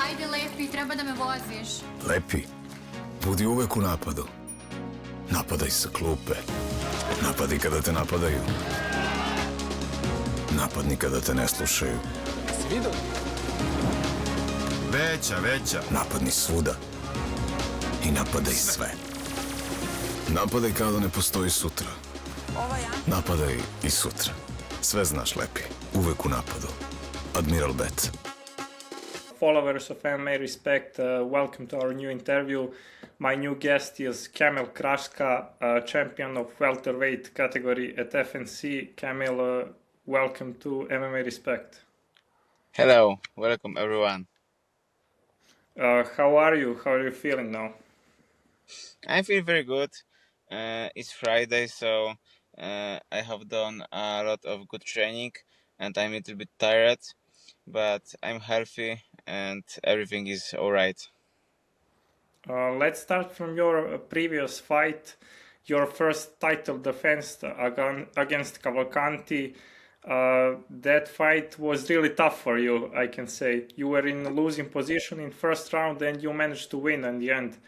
Ajde, Lepi, treba da me voziš. Lepi, budi uvek u napadu. Napadaj sa klupe. Napadi kada te napadaju. Napadni kada te ne slušaju. Vidio? Veća. Napadni svuda. I napadaj sve. Napadaj kao da ne postoji sutra. Napadaj i sutra. Sve znaš, Lepi. Uvek u napadu. Admiral Bet. Followers of MMA Respect, welcome to our new interview. My new guest is Kamil Kraska, champion of welterweight category at FNC. Kamil, welcome to MMA Respect. Hello, welcome everyone. How are you? How are you feeling now? I feel very good. It's Friday, so I have done a lot of good training and I'm a little bit tired, but I'm healthy and everything is all right. Let's start from your previous fight, your first title defense against Cavalcanti. That fight was really tough for you, I can say. You were in a losing position in first round and you managed to win in the end.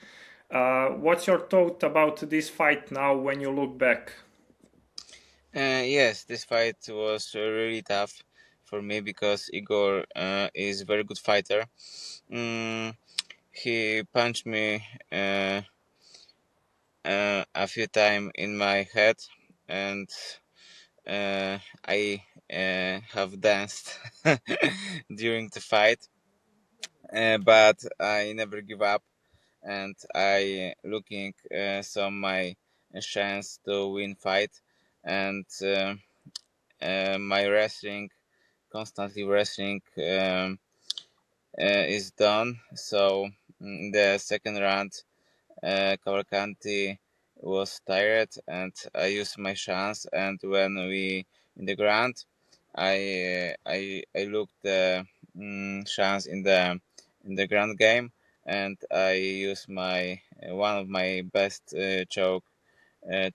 What's your thought about this fight now when you look back? Yes, this fight was really tough for me because Igor is a very good fighter. He punched me a few times in my head and I have danced during the fight, but I never give up and I looking some my chance to win fight and my wrestling, constantly wrestling is done. So in the second round, Cavalcanti was tired and I used my chance. And when we in the ground, I looked the chance in the ground game, and I used my one of my best choke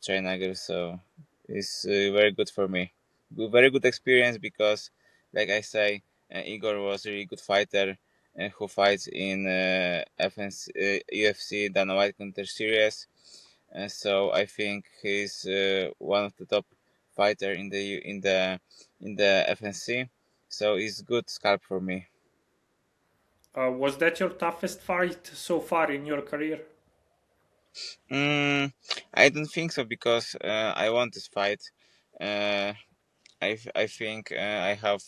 triangle. So it's very good for me. Very good experience because, like I say, Igor was a really good fighter who fights in FNC, UFC Dana White Contender Series. So I think he's one of the top fighter in the FNC. So it's good scalp for me. Was that your toughest fight so far in your career? I don't think so because I won this fight. I think I have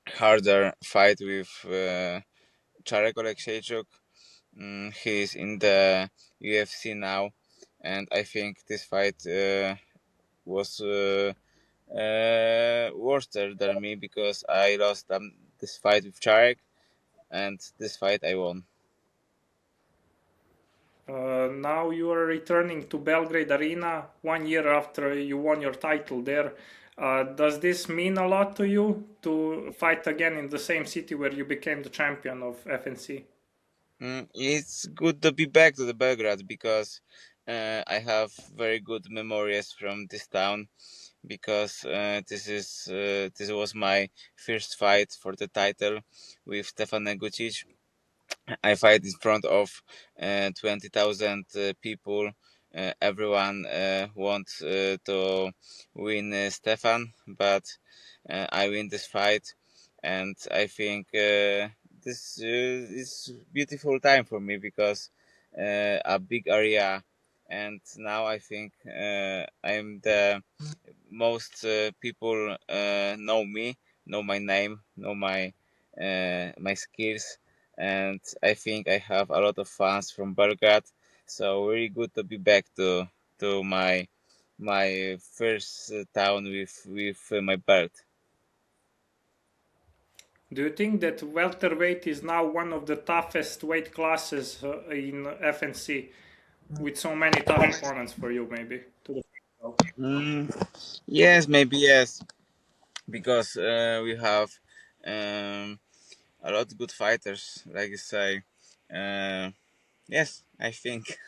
harder fight with Czarek Oleksiejczuk. He's in the UFC now, and I think this fight was worse than me because I lost this fight with Czarek, and this fight I won. Now you are returning to Belgrade Arena 1 year after you won your title there. Does this mean a lot to you to fight again in the same city where you became the champion of FNC? It's good to be back to the Belgrade because I have very good memories from this town because this was my first fight for the title with Stefan Negucic. I fight in front of 20,000 people. Everyone wants to win Stefan, but I win this fight, and I think this is beautiful time for me because a big area, and now I think I'm the most people know me, know my name, know my skills, and I think I have a lot of fans from Belgrade. So really good to be back to my first town with my belt. Do you think that welterweight is now one of the toughest weight classes in FNC, with so many tough opponents for you, maybe? Yes, maybe yes, because we have a lot of good fighters, like you say. Yes, I think.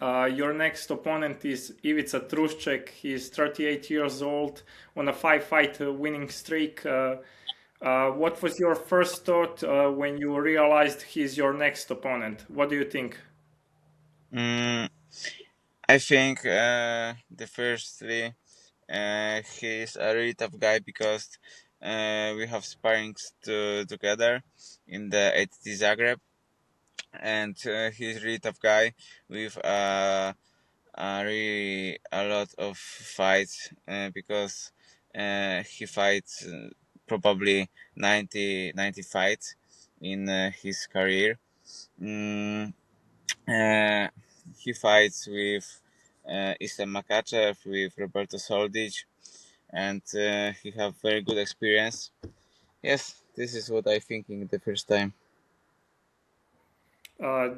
Your next opponent is Ivica Trušček. He's 38 years old on a 5-fight winning streak. What was your first thought when you realized he's your next opponent? What do you think? Mm, I think the firstly, he's a really tough guy because we have sparrings together in the ATT Zagreb, and he's a really tough guy with really a lot of fights because he fights probably 90 fights in his career. Mm, uh, he fights with Islam Makachev, with Roberto Soldic, and he have very good experience. Yes, this is what I thinking the first time.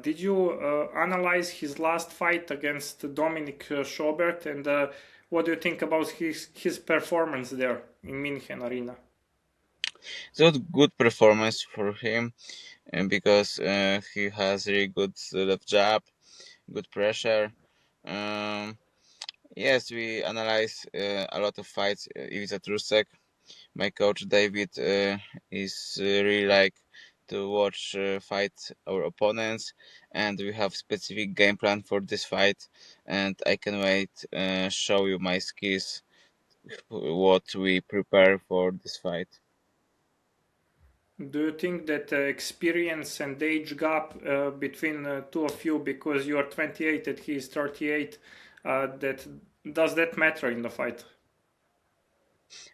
Did you analyze his last fight against Dominic Schobert, and what do you think about his performance there in München Arena? So good performance for him, and because he has really good left jab, good pressure. Um, yes, we analyze a lot of fights. Ivica Trusek, my coach David is really like to watch fight our opponents, and we have specific game plan for this fight. And I can wait show you my skills, what we prepare for this fight. Do you think that experience and age gap between two of you, because you are 28 and he is 38, that does that matter in the fight?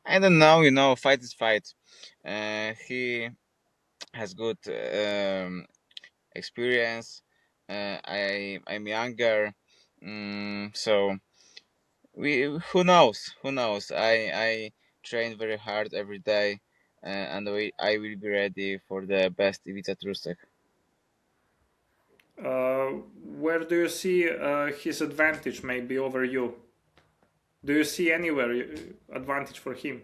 I don't know, fight is fight. He has good experience. I'm younger, so we who knows. I train very hard every day, and I will be ready for the best Ivica Trusek. Where do you see his advantage maybe over you? Do you see anywhere advantage for him?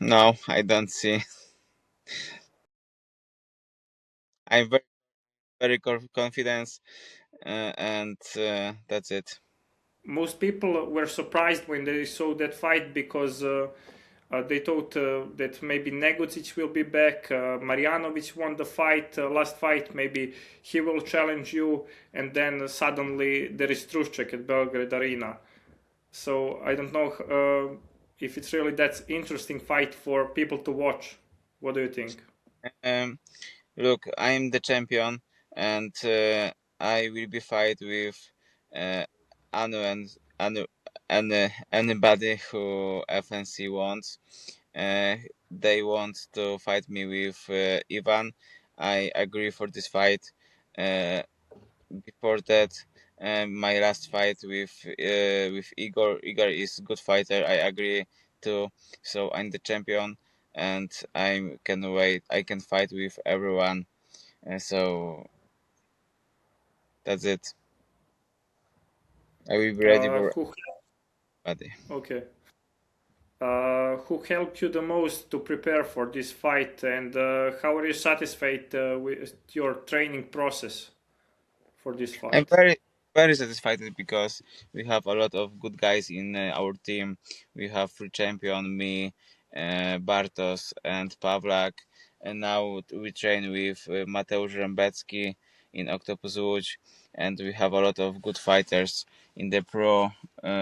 No, I don't see. I'm very confident, and that's it. Most people were surprised when they saw that fight because they thought that maybe Negocic will be back. Marjanovic won the fight, last fight. Maybe he will challenge you, and then suddenly there is Trušček at Belgrade Arena. So I don't know if it's really that interesting fight for people to watch. What do you think? Um, Look, I'm the champion, and I will be fight with uh, Anu and anybody who FNC wants. Uh, they want to fight me with Ivan. I agree for this fight. Uh, Before that, my last fight with Igor. Igor is good fighter. I agree too. So I'm the champion, and I can wait. I can fight with everyone. So that's it. I will be ready for Who? everybody. Okay. Who helped you the most to prepare for this fight, and how are you satisfied with your training process for this I'm fight? very satisfied because we have a lot of good guys in our team. We have free champion, me, Bartos, and Pavlak, and now we train with Mateusz Rembecki in Octopus Łódź, and we have a lot of good fighters in the pro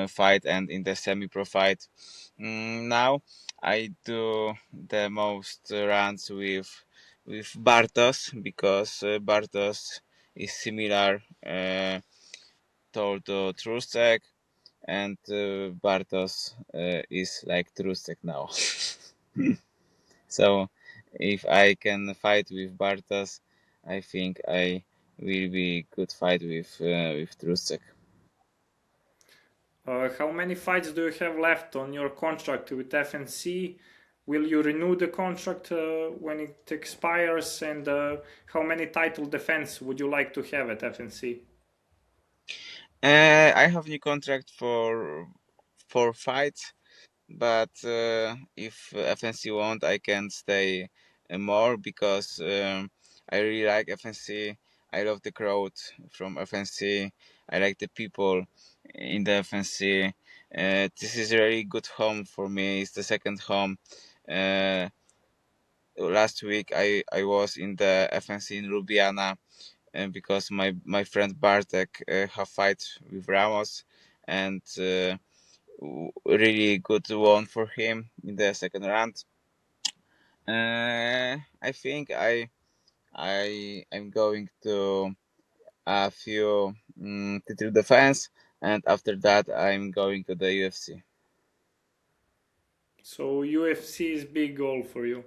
fight and in the semi-pro fight. Now I do the most runs with Bartos because Bartos is similar to Trušček, and Bartos is like Trušček now. So if I can fight with Bartos, I think I will be good fight with Trušček. How many fights do you have left on your contract with FNC? Will you renew the contract when it expires? And how many title defense would you like to have at FNC? I have new contract for fights, but if FNC want, I can stay more because I really like FNC. I love the crowd from FNC. I like the people in the FNC. This is a really good home for me. It's the second home. Uh, Last week I was in the FNC in Ljubljana, because my friend Bartek have fight with Ramos, and really good won for him in the second round. I think I'm going to a few title defense, and after that I'm going to the UFC. So UFC is big goal for you.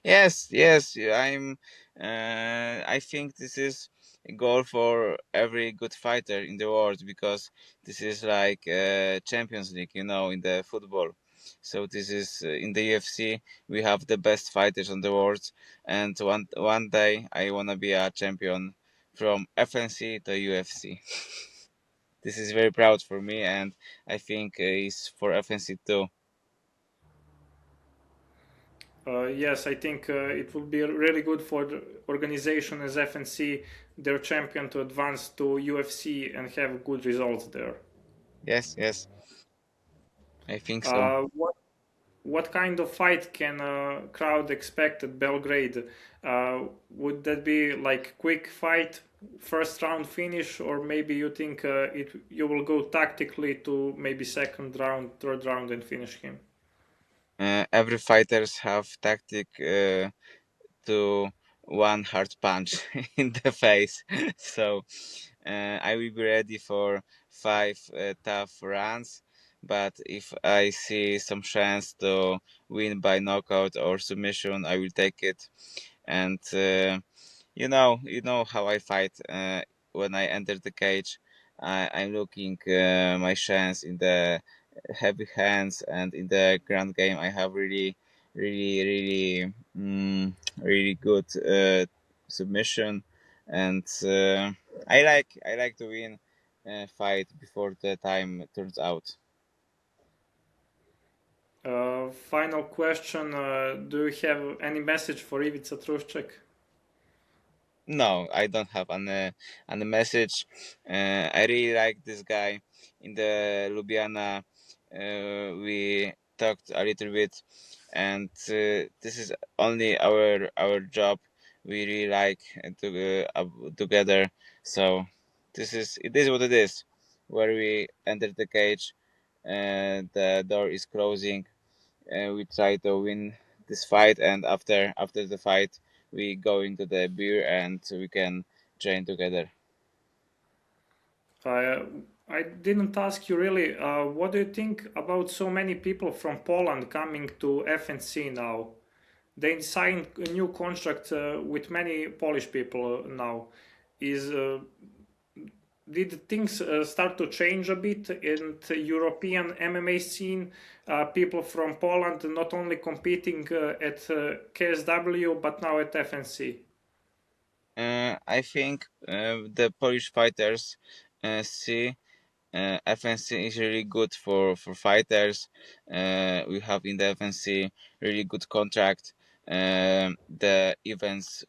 Yes, I think this is a goal for every good fighter in the world, because this is like Champions League, in the football. So this is in the UFC. We have the best fighters on the world, and one day I wanna be a champion from FNC to UFC. This is very proud for me, and I think it's for FNC too. Yes, I think it will be really good for the organization as FNC, their champion, to advance to UFC and have good results there. Yes, I think so. What kind of fight can a crowd expect at Belgrade? Would that be like quick fight, first round finish, or maybe you think you will go tactically to maybe second round, third round, and finish him? Every fighters have tactic to one hard punch in the face. So I will be ready for 5 tough rounds. But if I see some chance to win by knockout or submission, I will take it. And you know how I fight. When I enter the cage, I'm looking my chance in the heavy hands, and in the ground game I have really good submission, and I like to win fight before the time turns out. Final question: do you have any message for Ivica Trušček? No, I don't have any message. I really like this guy. In the Ljubljana, we talked a little bit, and this is only our job. We really like together. So it is what it is. Where we enter the cage, the door is closing. We try to win this fight, and after the fight we go into the beer and we can train together. I I didn't ask you really. What do you think about so many people from Poland coming to FNC now? They signed a new contract with many Polish people now. Is Did things start to change a bit in the European MMA scene? People from Poland not only competing at KSW but now at FNC. I think the Polish fighters see FNC is really good for fighters. We have in the FNC really good contract. The events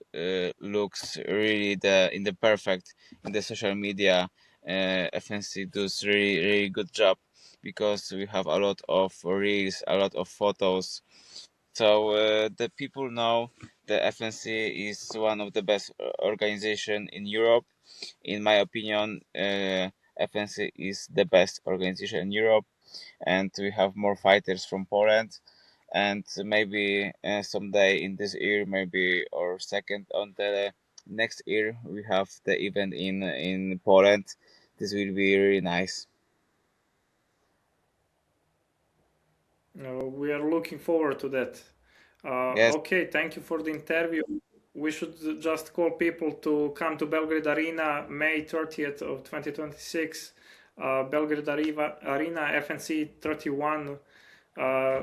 looks really the perfect in the social media. FNC does really good job, because we have a lot of reels, a lot of photos. So the people know the FNC is one of the best organization in Europe. In my opinion, FNC is the best organization in Europe, and we have more fighters from Poland. And maybe someday in this year, maybe or second on the next year, we have the event in Poland. This will be really nice. We are looking forward to that. Yes, Okay, thank you for the interview. We should just call people to come to Belgrade Arena May 30th of 2026. Belgrade Arena FNC 31. Uh,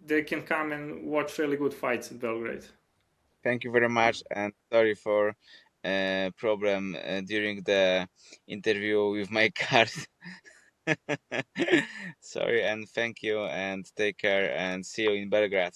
they can come and watch really good fights at Belgrade. thank you very much, and sorry for problem during the interview with my card. Sorry, and thank you, and take care, and see you in Belgrade.